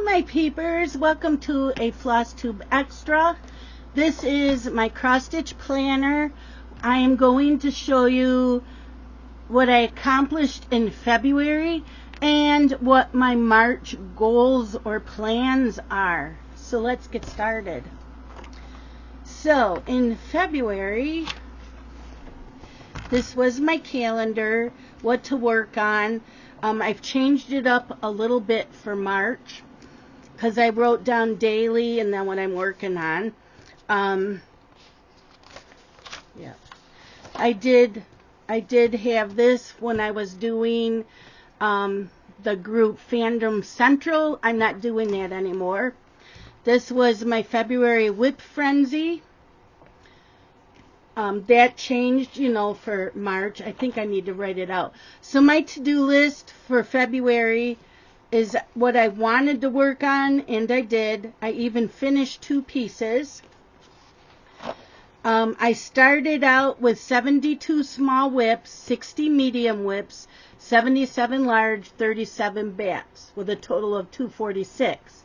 my peepers, welcome to a Flosstube Extra. This is my cross stitch planner. I am going to show you what I accomplished in February and what my March goals or plans are. So let's get started. So in February, this was my calendar, what to work on. I've changed it up a little bit for March because I wrote down daily and then what I'm working on. Yeah, I did have this when I was doing the group Fandom Central. I'm not doing that anymore. This was my February Whip Frenzy. That changed, for March. I think I need to write it out. So my to-do list for February is what I wanted to work on, and I did. I even finished 2 pieces. I started out with 72 small whips, 60 medium whips, 77 large, 37 bats, with a total of 246.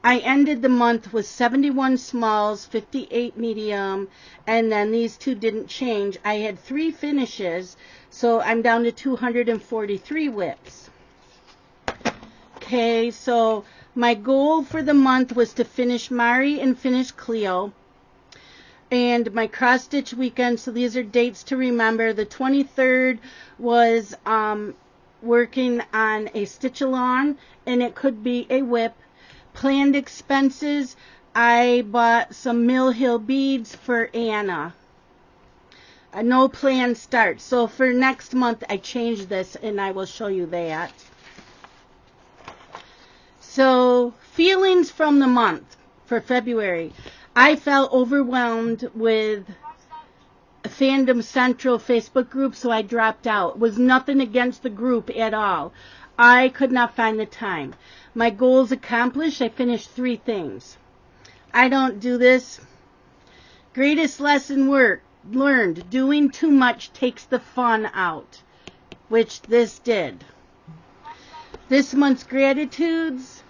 I ended the month with 71 smalls, 58 medium, and then these 2 didn't change. I had 3 finishes, so I'm down to 243 whips. Okay, so my goal for the month was to finish Mari and finish Cleo. And my cross stitch weekend, so these are dates to remember. The 23rd was working on a stitch along, and it could be a whip. Planned expenses, I bought some Mill Hill beads for Anna. No planned start. So for next month, I changed this, and I will show you that. So feelings from the month for February. I felt overwhelmed with Fandom Central Facebook group, so I dropped out. It was nothing against the group at all. I could not find the time. My goals accomplished. I finished 3 things. I don't do this. Greatest lesson learned. Doing too much takes the fun out, which this did. This month's gratitudes.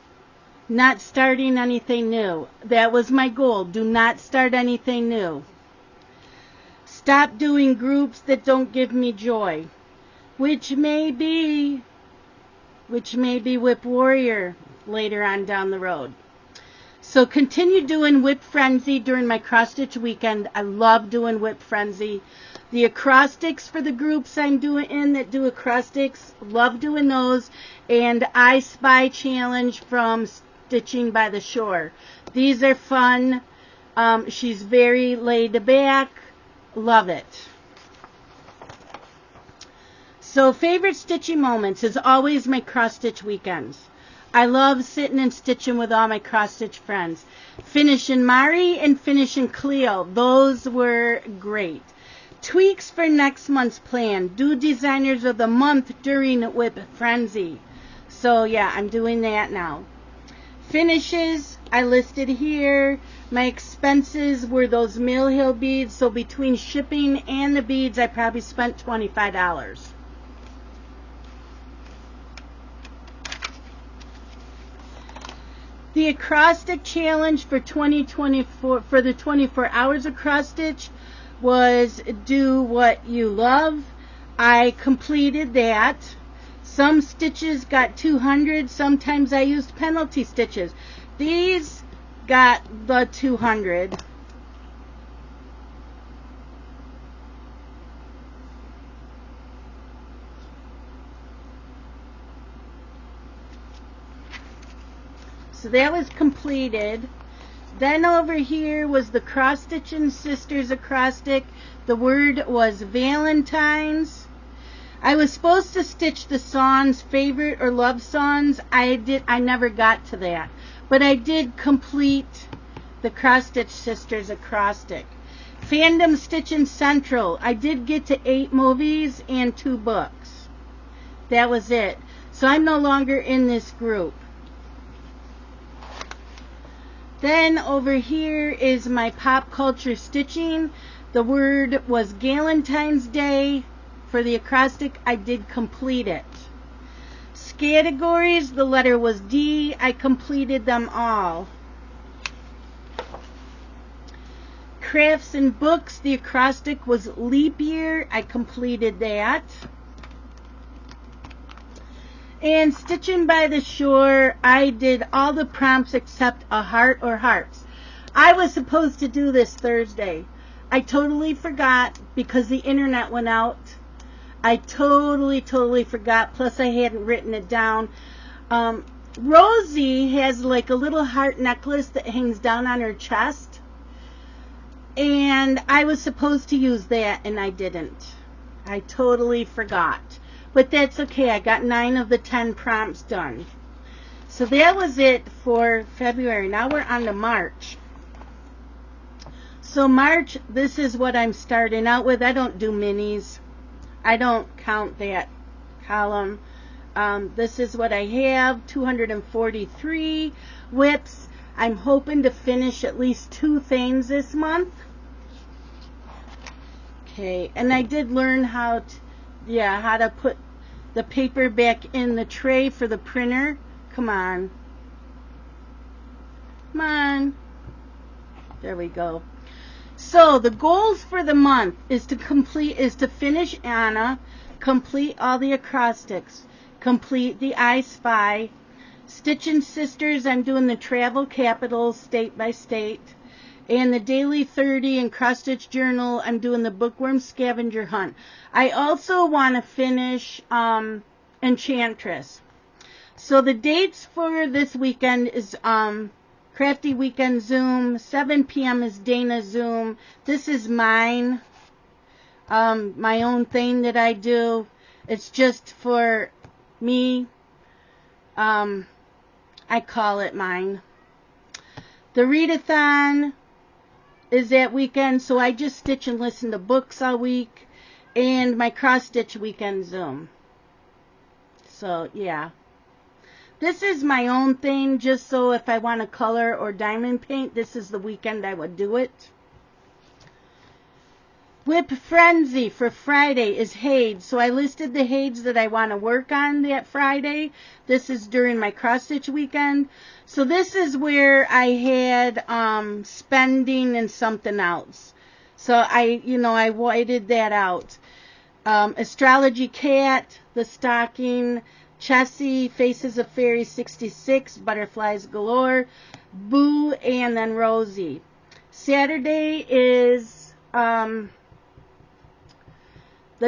Not starting anything new. That was my goal. Do not start anything new. Stop doing groups that don't give me joy, which may be Whip Warrior later on down the road. So continue doing Whip Frenzy during my cross stitch weekend. I love doing Whip Frenzy. The acrostics for the groups I'm doing that do acrostics, love doing those. And I Spy Challenge from Stitching by the Shore. These are fun. She's very laid back. Love it. So favorite stitching moments is always my cross stitch weekends. I love sitting and stitching with all my cross stitch friends. Finishing Mari and finishing Cleo. Those were great. Tweaks for next month's plan. Do designers of the month during Whip Frenzy. So yeah, I'm doing that now. Finishes, I listed here. My expenses were those Mill Hill beads. So between shipping and the beads, I probably spent $25. The acrostic challenge for 2024 for the 24 hours across stitch was do what you love. I completed that. Some stitches got 200. Sometimes I used penalty stitches. These got the 200. So that was completed. Then over here was the Cross Stitching Sisters acrostic. The word was Valentine's. I was supposed to stitch the songs, favorite or love songs. I never got to that. But I did complete the Cross Stitch Sisters acrostic. Fandom Stitching Central. I did get to 8 movies and 2 books. That was it. So I'm no longer in this group. Then over here is my pop culture stitching. The word was Galentine's Day. For the acrostic, I did complete it. categories, the letter was D. I completed them all. Crafts and books, the acrostic was leap year. I completed that. And stitching by the shore, I did all the prompts except a heart or hearts. I was supposed to do this Thursday. I totally forgot because the internet went out. I totally forgot. Plus I hadn't written it down. Rosie has like a little heart necklace that hangs down on her chest. And I was supposed to use that and I didn't. I totally forgot. But that's okay. I got 9 of the 10 prompts done. So that was it for February. Now we're on to March. So March, this is what I'm starting out with. I don't do minis. I don't count that column. This is what I have. 243 whips. I'm hoping to finish at least 2 things this month. Okay, and I did learn how to put the paper back in the tray for the printer. Come on. Come on. There we go. So the goals for the month is to finish Anna, complete all the acrostics, complete the I Spy, Stitchin' Sisters. I'm doing the travel capitals state by state, and the daily 30 and cross stitch journal. I'm doing the bookworm scavenger hunt. I also want to finish Enchantress. So the dates for this weekend is Crafty Weekend Zoom. 7 p.m. is Dana Zoom. This is mine. My own thing that I do. It's just for me. I call it mine. The readathon is that weekend, so I just stitch and listen to books all week. And my cross stitch weekend Zoom. So, yeah. This is my own thing, just so if I want to color or diamond paint, this is the weekend I would do it. Whip Frenzy for Friday is Hades. So I listed the Hades that I want to work on that Friday. This is during my cross-stitch weekend. So this is where I had spending and something else. So I whited that out. Astrology Cat, the stocking, Chessie, Faces of Fairy 66, Butterflies Galore, Boo, and then Rosie. Saturday is the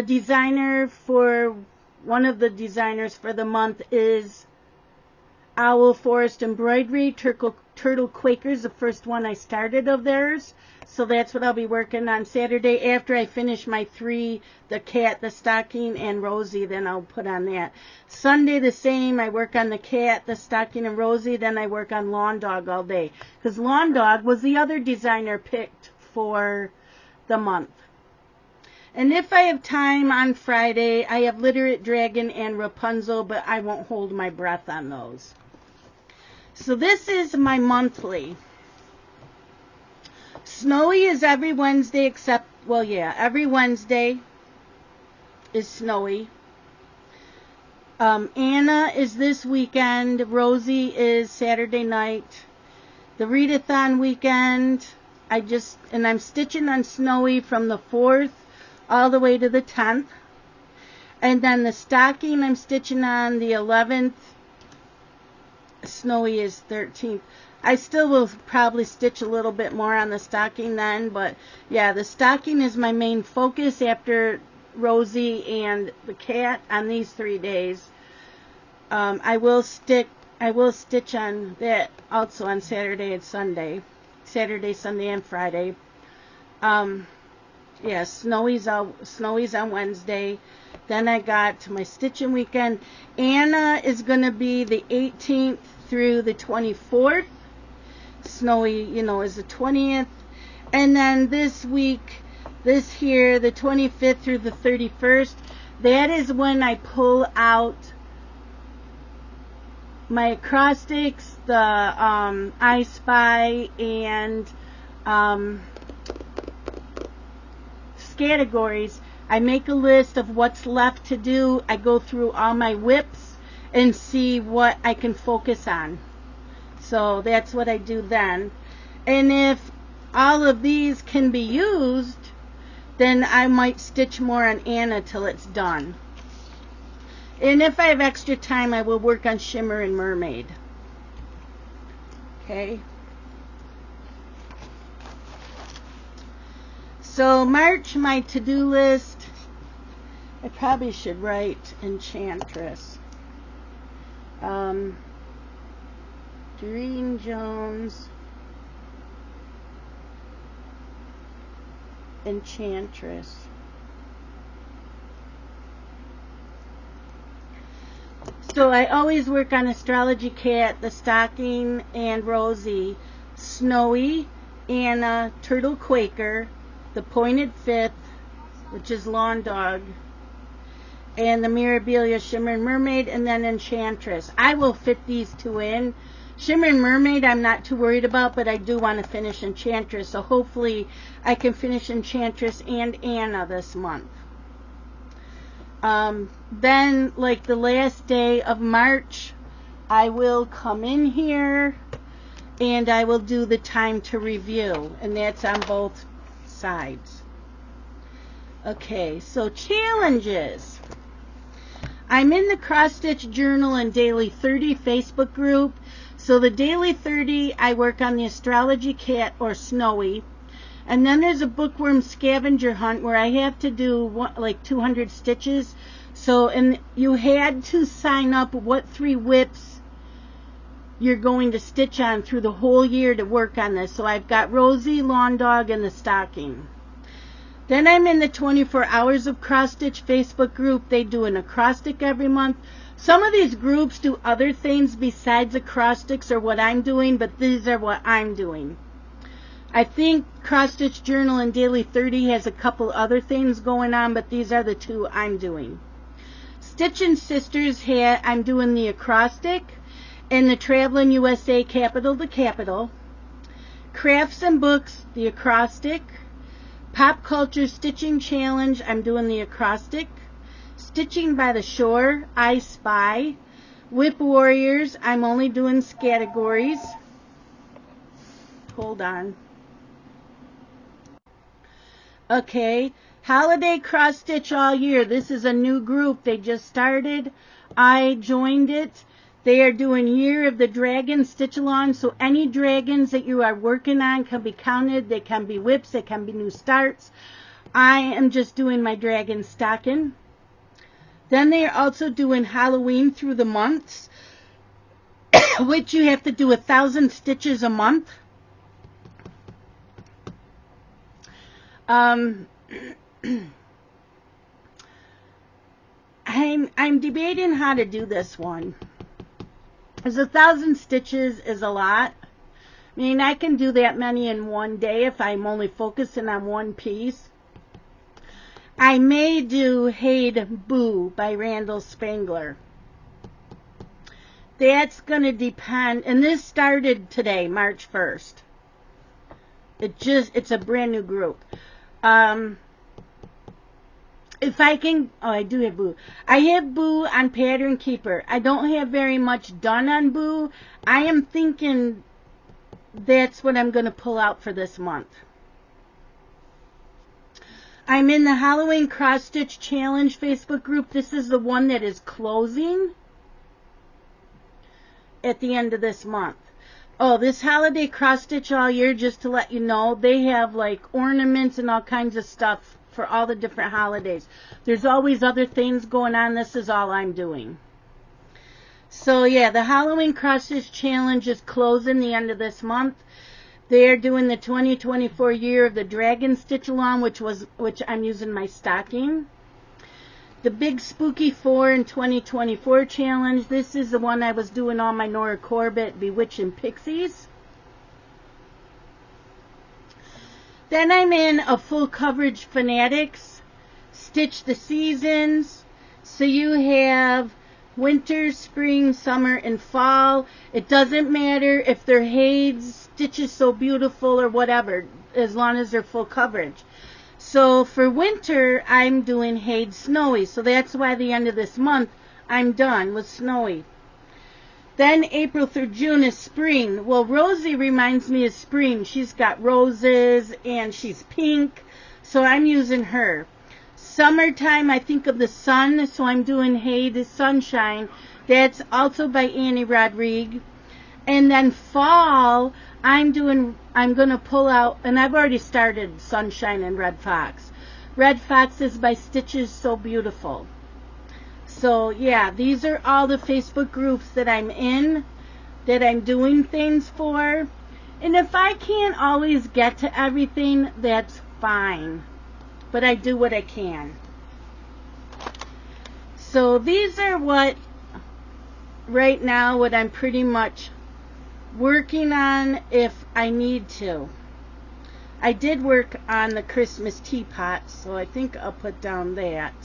designer for one of the designers for the month is Owl Forest Embroidery, Turtle Quakers, the first one I started of theirs. So that's what I'll be working on Saturday after I finish my 3, the cat, the stocking, and Rosie, then I'll put on that. Sunday the same, I work on the cat, the stocking, and Rosie, then I work on Lawn Dog all day. Because Lawn Dog was the other designer picked for the month. And if I have time on Friday, I have Literate Dragon and Rapunzel, but I won't hold my breath on those. So this is my monthly. Snowy is every Wednesday except, every Wednesday is Snowy. Anna is this weekend. Rosie is Saturday night. The readathon weekend, I'm stitching on Snowy from the 4th all the way to the 10th. And then the stocking I'm stitching on the 11th. Snowy is 13th. I still will probably stitch a little bit more on the stocking then, but yeah, the stocking is my main focus after Rosie and the cat on these 3 days. I will stitch on that also on Saturday and Sunday. Saturday, Sunday, and Friday. Yeah, Snowy's on Wednesday. Then I got my stitching weekend. Anna is going to be the 18th through the 24th. Snowy, is the 20th. And then this week, the 25th through the 31st, that is when I pull out my acrostics, the I Spy, and categories. I make a list of what's left to do. I go through all my whips and see what I can focus on. So that's what I do then. And if all of these can be used, then I might stitch more on Anna till it's done. And if I have extra time, I will work on Shimmer and Mermaid. Okay. So March, my to-do list, I probably should write Enchantress. Doreen Jones, Enchantress. So I always work on Astrology Cat, the Stocking, and Rosie, Snowy, Anna, Turtle Quaker, the Pointed Fifth, which is Lawn Dog, and the Mirabilia Shimmer and Mermaid, and then Enchantress. I will fit these two in. Shimmer and Mermaid I'm not too worried about, but I do want to finish Enchantress, so hopefully I can finish Enchantress and Anna this month. Then, like the last day of March, I will come in here and I will do the time to review, and that's on both sides. Okay, so challenges. I'm in the Cross Stitch Journal and Daily 30 Facebook group. So the Daily 30, I work on the Astrology Cat or Snowy. And then there's a bookworm scavenger hunt where I have to do like 200 stitches. So, and you had to sign up what 3 whips you're going to stitch on through the whole year to work on this. So I've got Rosie, Lawn Dog, and the Stocking. Then I'm in the 24 Hours of Cross Stitch Facebook group. They do an acrostic every month. Some of these groups do other things besides acrostics or what I'm doing, but these are what I'm doing. I think Cross Stitch Journal and Daily 30 has a couple other things going on, but these are the 2 I'm doing. Stitch and Sisters hat, I'm doing the acrostic, and the Traveling USA Capital to Capital. Crafts and Books, the acrostic. Pop Culture Stitching Challenge, I'm doing the acrostic. Stitching by the Shore, I Spy. Whip Warriors, I'm only doing categories. Hold on. Okay, Holiday Cross Stitch All Year. This is a new group. They just started. I joined it. They are doing Year of the Dragon Stitch Along. So any dragons that you are working on can be counted. They can be whips. They can be new starts. I am just doing my dragon stocking. Then they are also doing Halloween through the months, which you have to do 1,000 stitches a month. I'm debating how to do this one, because 1,000 stitches is a lot. I mean, I can do that many in one day if I'm only focusing on one piece. I may do Hade Boo by Randall Spangler. That's going to depend, and this started today, March 1st. It's a brand new group. If I can, I do have Boo. I have Boo on Pattern Keeper. I don't have very much done on Boo. I am thinking that's what I'm going to pull out for this month. I'm in the Halloween Cross Stitch Challenge Facebook group. This is the one that is closing at the end of this month. Oh, this Holiday Cross Stitch All Year, just to let you know, they have like ornaments and all kinds of stuff for all the different holidays. There's always other things going on. This is all I'm doing. So yeah, the Halloween Cross Stitch Challenge is closing the end of this month. They're doing the 2024 Year of the Dragon Stitch Along, which I'm using my stocking. The Big Spooky 4 in 2024 Challenge. This is the one I was doing all my Nora Corbett Bewitching Pixies. Then I'm in a Full Coverage Fanatics, Stitch the Seasons. So you have winter, spring, summer, and fall. It doesn't matter if they're Hade's Stitches So Beautiful or whatever, as long as they're full coverage. So for winter, I'm doing Hade Snowy. So that's why at the end of this month, I'm done with snowy. Then April through June is spring. Well, Rosie reminds me of spring. She's got roses and she's pink, so I'm using her. Summertime, I think of the sun, so I'm doing Hey the Sunshine. That's also by Annie Rodriguez. And then fall, I'm going to pull out, and I've already started Sunshine and Red Fox. Red Fox is by Stitches So Beautiful. So, yeah, these are all the Facebook groups that I'm in, that I'm doing things for. And if I can't always get to everything, that's fine. But I do what I can. So, these are what, right now, what I'm pretty much working on if I need to. I did work on the Christmas teapot, so I think I'll put down that.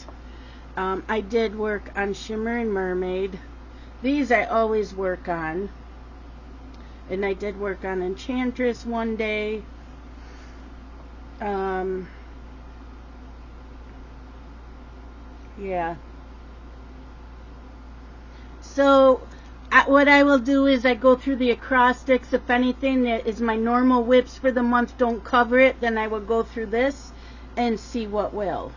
I did work on Shimmer and Mermaid. These I always work on. And I did work on Enchantress one day. Yeah. So, what I will do is I go through the acrostics. If anything that is my normal whips for the month don't cover it, then I will go through this and see what will.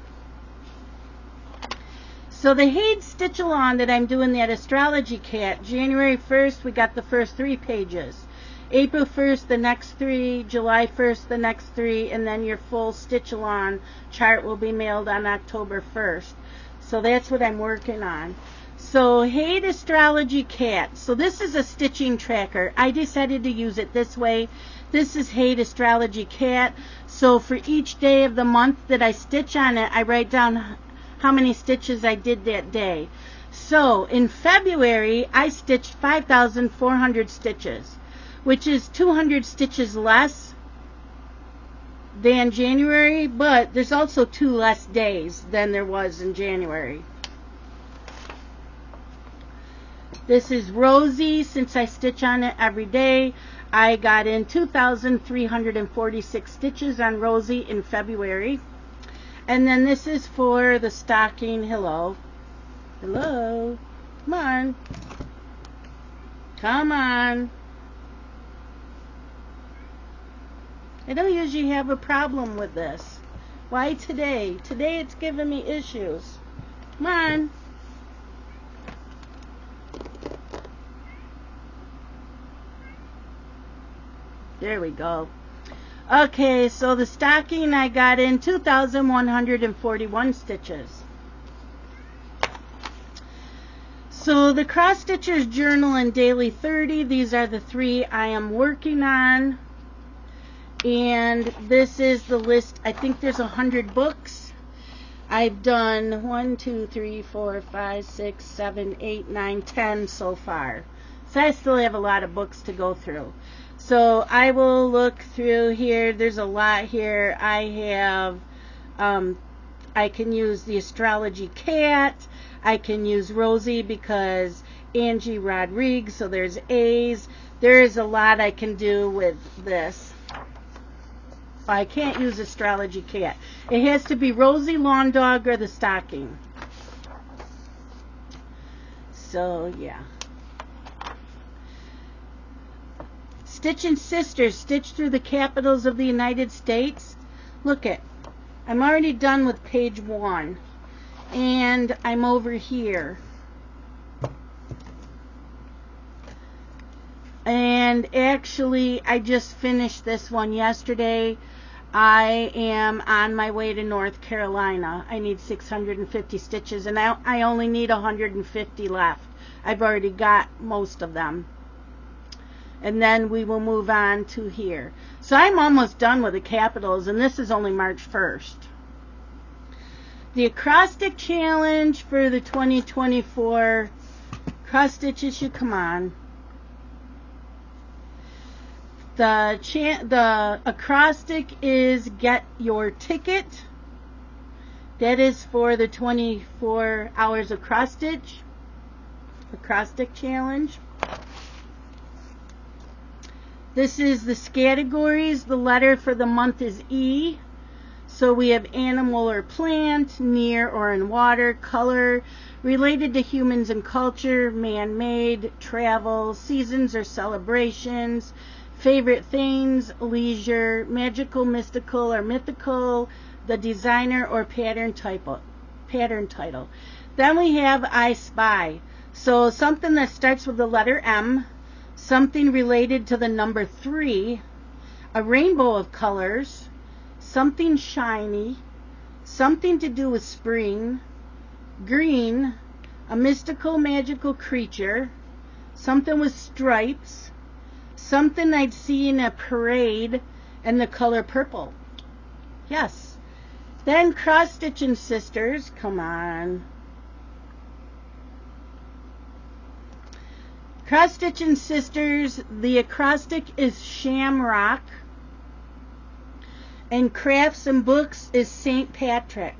So the Haid Stitch Along that I'm doing, that astrology cat, January 1st, we got the first 3 pages. April 1st, the next 3. July 1st, the next 3. And then your full Stitch Along chart will be mailed on October 1st. So that's what I'm working on. So Haid Astrology Cat. So this is a stitching tracker. I decided to use it this way. This is Haid Astrology Cat. So for each day of the month that I stitch on it, I write down how many stitches I did that day. So in February, I stitched 5,400 stitches, which is 200 stitches less than January, but there's also 2 less days than there was in January. This is Rosie. Since I stitch on it every day, I got in 2,346 stitches on Rosie in February. And then this is for the stocking. Hello. Hello. Come on. Come on. I don't usually have a problem with this. Why today? Today it's giving me issues. Come on. There we go. Okay, so the stocking I got in 2,141 stitches. So the Cross Stitchers Journal and Daily 30, these are the 3 I am working on. And this is the list. I think there's 100 books. I've done 1, 2, 3, 4, 5, 6, 7, 8, 9, 10 so far. So I still have a lot of books to go through. So I will look through here. There's a lot here. I have, I can use the Astrology Cat. I can use Rosie because Angie Rodriguez. So there's A's. There is a lot I can do with this. I can't use Astrology Cat. It has to be Rosie, Lawn Dog, or the stocking. So, yeah. Stitching Sisters, Stitch Through the Capitals of the United States. Look at, I'm already done with page 1. And I'm over here. And actually, I just finished this one yesterday. I am on my way to North Carolina. I need 650 stitches, and I only need 150 left. I've already got most of them. And then we will move on to here. So I'm almost done with the capitals, and this is only March 1st. The acrostic challenge for the 2024 cross stitch issue, come on. The acrostic is Get Your Ticket. That is for the 24 hours of cross stitch acrostic challenge. This is the categories. The letter for the month is E. So we have animal or plant, near or in water, color, related to humans and culture, man-made, travel, seasons or celebrations, favorite things, leisure, magical, mystical or mythical, the designer or pattern title. Then we have I Spy. So something that starts with the letter M, something related to the number 3, a rainbow of colors, something shiny, something to do with spring, green, a mystical, magical creature, something with stripes, something I'd see in a parade, and the color purple. Yes. Then Cross Stitch and Sisters, come on. Cross Stitch and Sisters, the acrostic is Shamrock. And Crafts and Books is St. Patrick.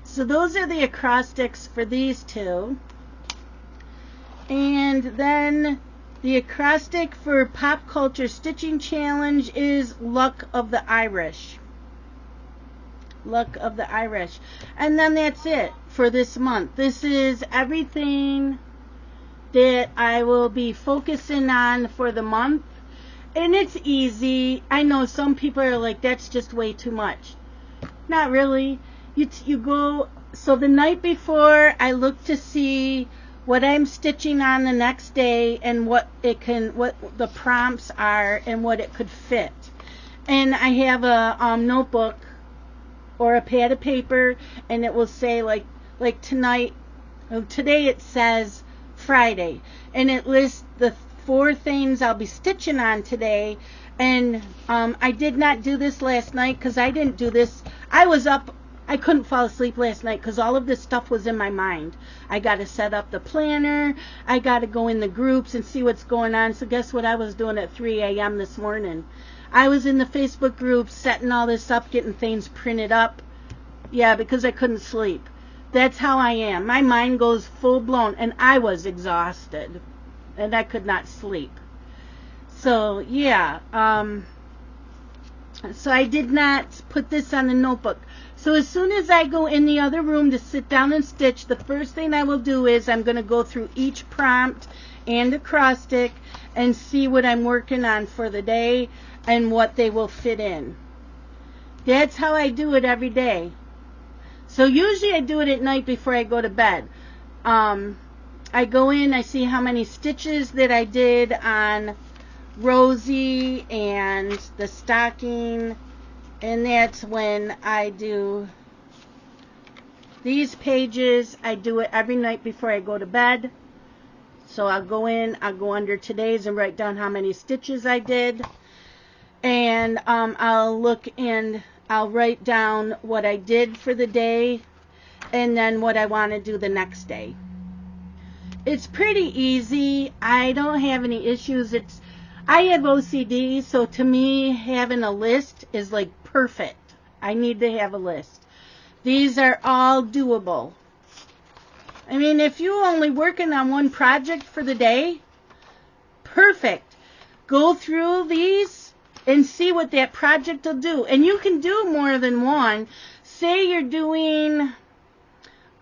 So those are the acrostics for these two. And then the acrostic for Pop Culture Stitching Challenge is Luck of the Irish. Luck of the Irish. And then that's it for this month. This is everything that I will be focusing on for the month. And it's easy. I know some people are like, that's just way too much. Not really. You go, so the night before I look to see what I'm stitching on the next day and what the prompts are and what it could fit. And I have a notebook or a pad of paper, and it will say like today it says Friday, and it lists the 4 things I'll be stitching on today. And I did not do this last night because I didn't do this. I was up. I couldn't fall asleep last night because all of this stuff was in my mind. I got to set up the planner. I got to go in the groups and see what's going on. So guess what I was doing at 3 a.m. this morning? I was in the Facebook group setting all this up, getting things printed up. Yeah, because I couldn't sleep. That's how I am. My mind goes full blown, and I was exhausted, and I could not sleep. So yeah, so I did not put this on the notebook. So as soon as I go in the other room to sit down and stitch, the first thing I will do is I'm going to go through each prompt and acrostic and see what I'm working on for the day and what they will fit in. That's how I do it every day. So usually I do it at night before I go to bed. I go in, I see how many stitches that I did on Rosie and the stocking, and that's when I do these pages. I do it every night before I go to bed. So I'll go in, I'll go under today's and write down how many stitches I did, and I'll look and I'll write down what I did for the day and then what I want to do the next day. It's pretty easy. I don't have any issues. I have OCD, so to me having a list is like perfect. I need to have a list. These are all doable. I mean, if you're only working on one project for the day, perfect. Go through these and see what that project will do. And you can do more than one. Say you're doing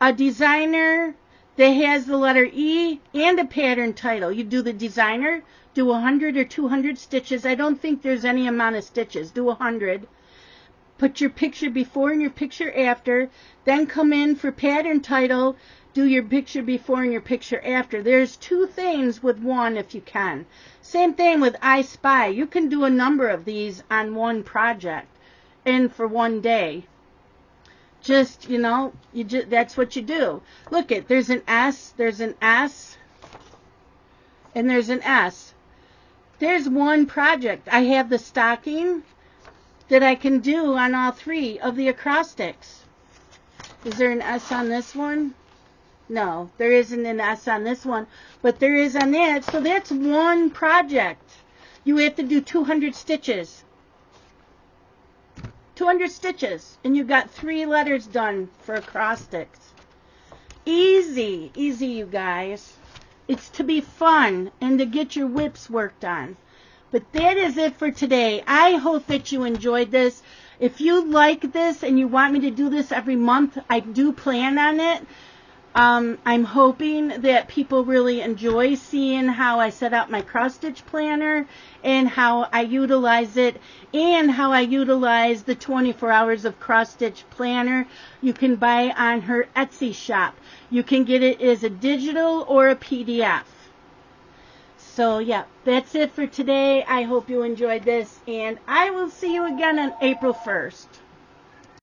a designer that has the letter E and a pattern title. You do the designer, do 100 or 200 stitches. I don't think there's any amount of stitches. Do 100. Put your picture before and your picture after. Then come in for pattern title. Do your picture before and your picture after. There's 2 things with one if you can. Same thing with I Spy. You can do a number of these on one project and for one day. Just, that's what you do. Look it, there's an S, and there's an S. There's one project. I have the stocking that I can do on all 3 of the acrostics. Is there an S on this one? No, there isn't an S on this one, but there is on that. So that's one project. You have to do 200 stitches. 200 stitches, and you got 3 letters done for acrostics. Easy, you guys. It's to be fun and to get your whips worked on. But that is it for today. I hope that you enjoyed this. If you like this and you want me to do this every month, I do plan on it. I'm hoping that people really enjoy seeing how I set up my cross-stitch planner and how I utilize it and how I utilize the 24 hours of cross-stitch planner you can buy on her Etsy shop. You can get it as a digital or a PDF. So, yeah, that's it for today. I hope you enjoyed this, and I will see you again on April 1st.